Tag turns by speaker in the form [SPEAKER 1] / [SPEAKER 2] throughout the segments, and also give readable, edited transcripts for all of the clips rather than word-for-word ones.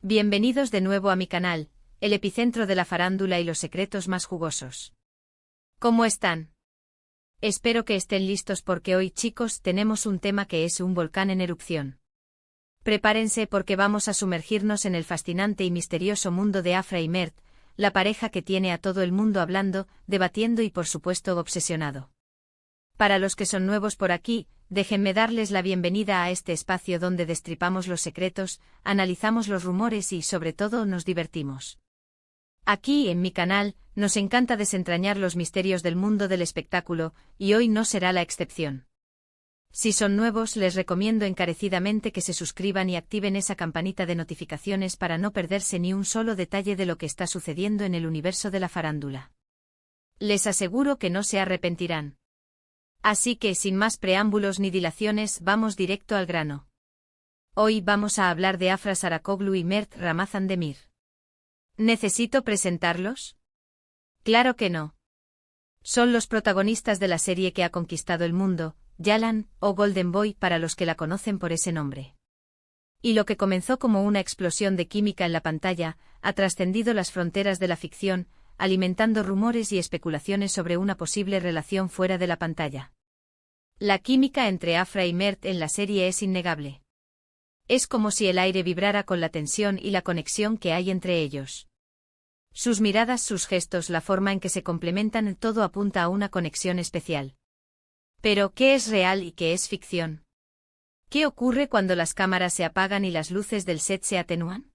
[SPEAKER 1] Bienvenidos de nuevo a mi canal, el epicentro de la farándula y los secretos más jugosos. ¿Cómo están? Espero que estén listos porque hoy, chicos, tenemos un tema que es un volcán en erupción. Prepárense porque vamos a sumergirnos en el fascinante y misterioso mundo de Afra y Mert, la pareja que tiene a todo el mundo hablando, debatiendo y por supuesto obsesionado. Para los que son nuevos por aquí, déjenme darles la bienvenida a este espacio donde destripamos los secretos, analizamos los rumores y, sobre todo, nos divertimos. Aquí, en mi canal, nos encanta desentrañar los misterios del mundo del espectáculo, y hoy no será la excepción. Si son nuevos, les recomiendo encarecidamente que se suscriban y activen esa campanita de notificaciones para no perderse ni un solo detalle de lo que está sucediendo en el universo de la farándula. Les aseguro que no se arrepentirán. Así que, sin más preámbulos ni dilaciones, vamos directo al grano. Hoy vamos a hablar de Afra Saracoglu y Mert Ramazan Demir. ¿Necesito presentarlos? Claro que no. Son los protagonistas de la serie que ha conquistado el mundo, Yalan, o Golden Boy para los que la conocen por ese nombre. Y lo que comenzó como una explosión de química en la pantalla, ha trascendido las fronteras de la ficción, alimentando rumores y especulaciones sobre una posible relación fuera de la pantalla. La química entre Afra y Mert en la serie es innegable. Es como si el aire vibrara con la tensión y la conexión que hay entre ellos. Sus miradas, sus gestos, la forma en que se complementan, todo apunta a una conexión especial. Pero, ¿qué es real y qué es ficción? ¿Qué ocurre cuando las cámaras se apagan y las luces del set se atenúan?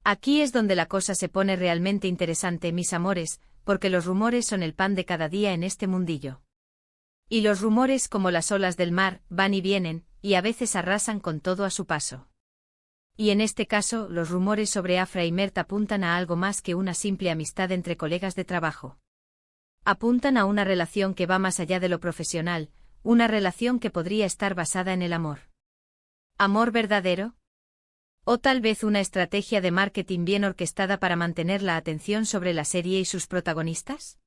[SPEAKER 1] Aquí es donde la cosa se pone realmente interesante, mis amores, porque los rumores son el pan de cada día en este mundillo. Y los rumores, como las olas del mar, van y vienen, y a veces arrasan con todo a su paso. Y en este caso, los rumores sobre Afra y Mert apuntan a algo más que una simple amistad entre colegas de trabajo. Apuntan a una relación que va más allá de lo profesional, una relación que podría estar basada en el amor. ¿Amor verdadero? O tal vez una estrategia de marketing bien orquestada para mantener la atención sobre la serie y sus protagonistas.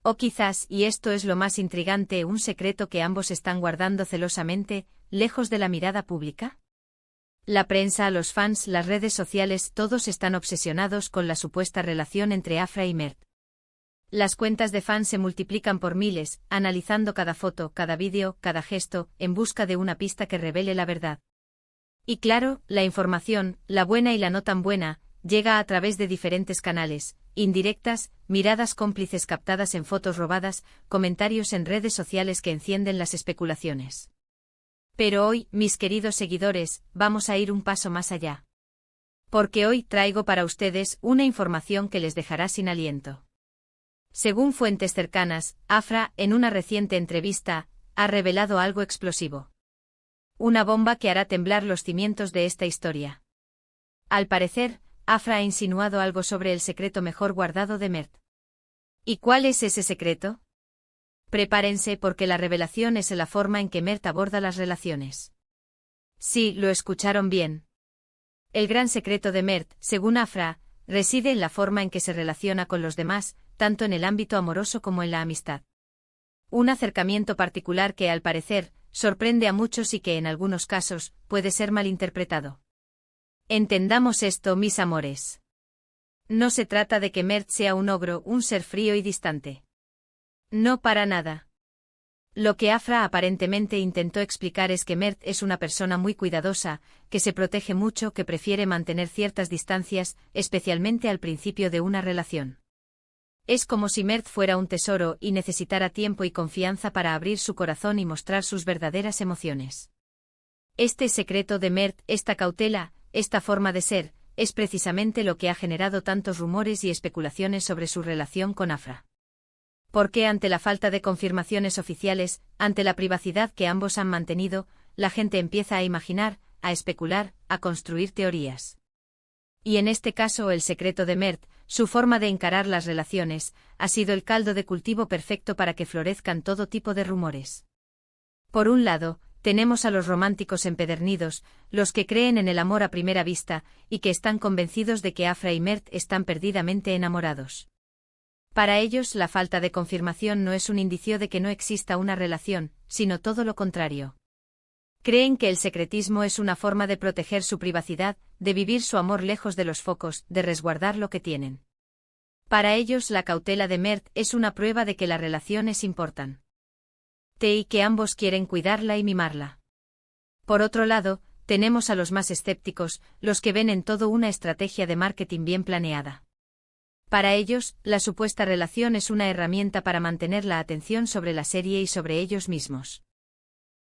[SPEAKER 1] O quizás, y esto es lo más intrigante, un secreto que ambos están guardando celosamente, lejos de la mirada pública. La prensa, los fans, las redes sociales, todos están obsesionados con la supuesta relación entre Afra y Mert. Las cuentas de fans se multiplican por miles, analizando cada foto, cada vídeo, cada gesto, en busca de una pista que revele la verdad. Y claro, la información, la buena y la no tan buena, llega a través de diferentes canales, indirectas, miradas cómplices captadas en fotos robadas, comentarios en redes sociales que encienden las especulaciones. Pero hoy, mis queridos seguidores, vamos a ir un paso más allá. Porque hoy traigo para ustedes una información que les dejará sin aliento. Según fuentes cercanas, Afra, en una reciente entrevista, ha revelado algo explosivo. Una bomba que hará temblar los cimientos de esta historia. Al parecer, Afra ha insinuado algo sobre el secreto mejor guardado de Mert. ¿Y cuál es ese secreto? Prepárense porque la revelación es la forma en que Mert aborda las relaciones. Sí, lo escucharon bien. El gran secreto de Mert, según Afra, reside en la forma en que se relaciona con los demás, tanto en el ámbito amoroso como en la amistad. Un acercamiento particular que, al parecer, sorprende a muchos y que en algunos casos puede ser malinterpretado. Entendamos esto, mis amores. No se trata de que Mert sea un ogro, un ser frío y distante. No, para nada. Lo que Afra aparentemente intentó explicar es que Mert es una persona muy cuidadosa, que se protege mucho, que prefiere mantener ciertas distancias, especialmente al principio de una relación. Es como si Mert fuera un tesoro y necesitara tiempo y confianza para abrir su corazón y mostrar sus verdaderas emociones. Este secreto de Mert, esta cautela, esta forma de ser, es precisamente lo que ha generado tantos rumores y especulaciones sobre su relación con Afra. Porque ante la falta de confirmaciones oficiales, ante la privacidad que ambos han mantenido, la gente empieza a imaginar, a especular, a construir teorías. Y en este caso el secreto de Mert, su forma de encarar las relaciones, ha sido el caldo de cultivo perfecto para que florezcan todo tipo de rumores. Por un lado, tenemos a los románticos empedernidos, los que creen en el amor a primera vista, y que están convencidos de que Afra y Mert están perdidamente enamorados. Para ellos la falta de confirmación no es un indicio de que no exista una relación, sino todo lo contrario. Creen que el secretismo es una forma de proteger su privacidad, de vivir su amor lejos de los focos, de resguardar lo que tienen. Para ellos la cautela de Mert es una prueba de que las relaciones importan. Y que ambos quieren cuidarla y mimarla. Por otro lado, tenemos a los más escépticos, los que ven en todo una estrategia de marketing bien planeada. Para ellos, la supuesta relación es una herramienta para mantener la atención sobre la serie y sobre ellos mismos.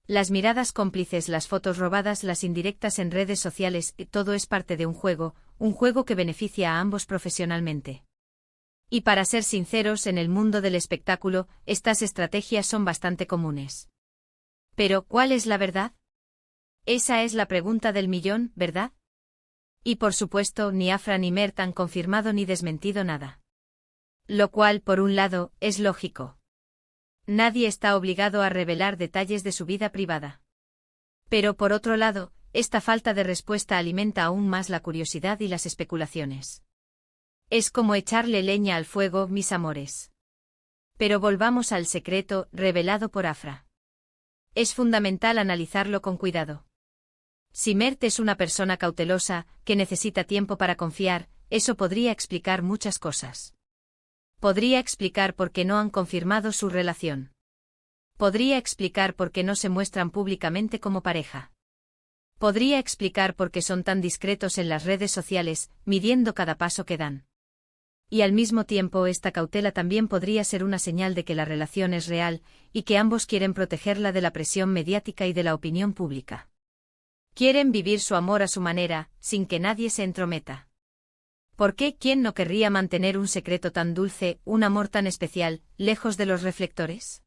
[SPEAKER 1] Las miradas cómplices, las fotos robadas, las indirectas en redes sociales, todo es parte de un juego que beneficia a ambos profesionalmente. Y para ser sinceros, en el mundo del espectáculo, estas estrategias son bastante comunes. Pero, ¿cuál es la verdad? Esa es la pregunta del millón, ¿verdad? Y por supuesto, ni Afra ni Mert han confirmado ni desmentido nada. Lo cual, por un lado, es lógico. Nadie está obligado a revelar detalles de su vida privada. Pero por otro lado, esta falta de respuesta alimenta aún más la curiosidad y las especulaciones. Es como echarle leña al fuego, mis amores. Pero volvamos al secreto revelado por Afra. Es fundamental analizarlo con cuidado. Si Mert es una persona cautelosa, que necesita tiempo para confiar, eso podría explicar muchas cosas. Podría explicar por qué no han confirmado su relación. Podría explicar por qué no se muestran públicamente como pareja. Podría explicar por qué son tan discretos en las redes sociales, midiendo cada paso que dan. Y al mismo tiempo esta cautela también podría ser una señal de que la relación es real, y que ambos quieren protegerla de la presión mediática y de la opinión pública. Quieren vivir su amor a su manera, sin que nadie se entrometa. ¿Por qué quién no querría mantener un secreto tan dulce, un amor tan especial, lejos de los reflectores?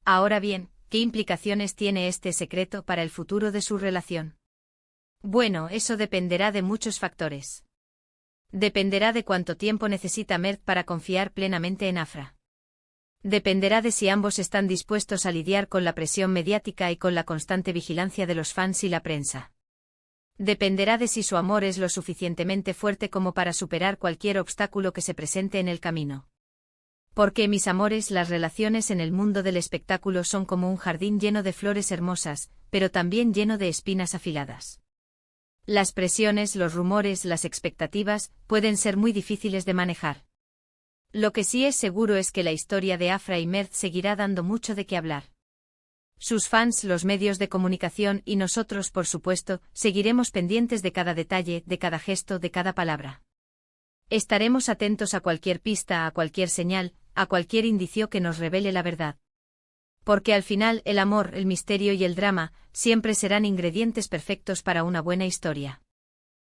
[SPEAKER 1] Ahora bien, ¿qué implicaciones tiene este secreto para el futuro de su relación? Bueno, eso dependerá de muchos factores. Dependerá de cuánto tiempo necesita Mert para confiar plenamente en Afra. Dependerá de si ambos están dispuestos a lidiar con la presión mediática y con la constante vigilancia de los fans y la prensa. Dependerá de si su amor es lo suficientemente fuerte como para superar cualquier obstáculo que se presente en el camino. Porque, mis amores, las relaciones en el mundo del espectáculo son como un jardín lleno de flores hermosas, pero también lleno de espinas afiladas. Las presiones, los rumores, las expectativas, pueden ser muy difíciles de manejar. Lo que sí es seguro es que la historia de Afra y Mert seguirá dando mucho de qué hablar. Sus fans, los medios de comunicación y nosotros, por supuesto, seguiremos pendientes de cada detalle, de cada gesto, de cada palabra. Estaremos atentos a cualquier pista, a cualquier señal, a cualquier indicio que nos revele la verdad. Porque al final el amor, el misterio y el drama siempre serán ingredientes perfectos para una buena historia.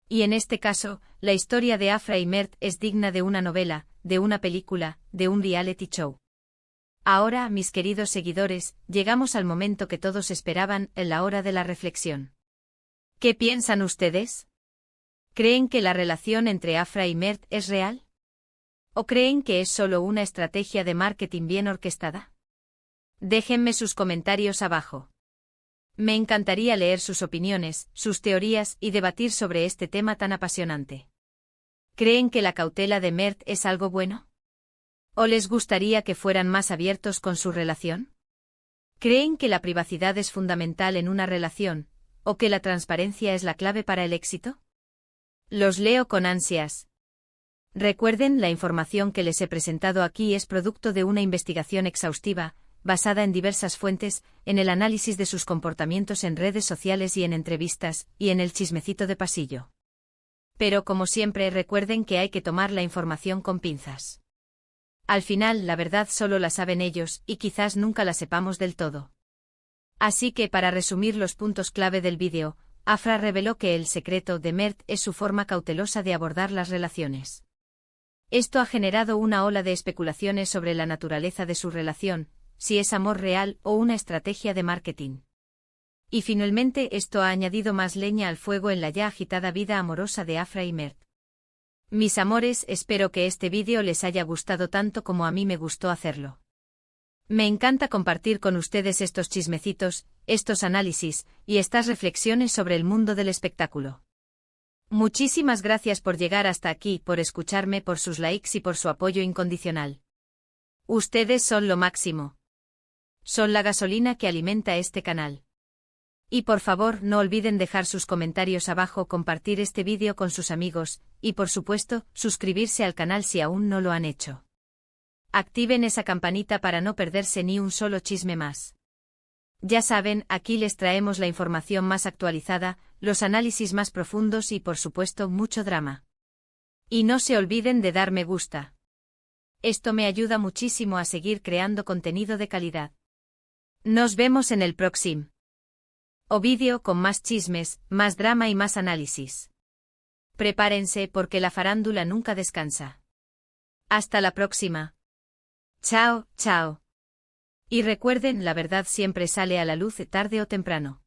[SPEAKER 1] Y en este caso, la historia de Afra y Mert es digna de una novela, de una película, de un reality show. Ahora, mis queridos seguidores, llegamos al momento que todos esperaban, en la hora de la reflexión. ¿Qué piensan ustedes? ¿Creen que la relación entre Afra y Mert es real? ¿O creen que es solo una estrategia de marketing bien orquestada? Déjenme sus comentarios abajo. Me encantaría leer sus opiniones, sus teorías y debatir sobre este tema tan apasionante. ¿Creen que la cautela de Mert es algo bueno? ¿O les gustaría que fueran más abiertos con su relación? ¿Creen que la privacidad es fundamental en una relación, o que la transparencia es la clave para el éxito? Los leo con ansias. Recuerden, la información que les he presentado aquí es producto de una investigación exhaustiva, basada en diversas fuentes, en el análisis de sus comportamientos en redes sociales y en entrevistas, y en el chismecito de pasillo. Pero como siempre, recuerden que hay que tomar la información con pinzas. Al final, la verdad solo la saben ellos, y quizás nunca la sepamos del todo. Así que, para resumir los puntos clave del vídeo, Afra reveló que el secreto de Mert es su forma cautelosa de abordar las relaciones. Esto ha generado una ola de especulaciones sobre la naturaleza de su relación, si es amor real o una estrategia de marketing. Y finalmente esto ha añadido más leña al fuego en la ya agitada vida amorosa de Afra y Mert. Mis amores, espero que este vídeo les haya gustado tanto como a mí me gustó hacerlo. Me encanta compartir con ustedes estos chismecitos, estos análisis, y estas reflexiones sobre el mundo del espectáculo. Muchísimas gracias por llegar hasta aquí, por escucharme, por sus likes y por su apoyo incondicional. Ustedes son lo máximo. Son la gasolina que alimenta este canal. Y por favor no olviden dejar sus comentarios abajo, compartir este vídeo con sus amigos, y por supuesto, suscribirse al canal si aún no lo han hecho. Activen esa campanita para no perderse ni un solo chisme más. Ya saben, aquí les traemos la información más actualizada, los análisis más profundos y por supuesto mucho drama. Y no se olviden de dar me gusta. Esto me ayuda muchísimo a seguir creando contenido de calidad. Nos vemos en el próximo vídeo con más chismes, más drama y más análisis. Prepárense porque la farándula nunca descansa. Hasta la próxima. Chao, chao. Y recuerden, la verdad siempre sale a la luz tarde o temprano.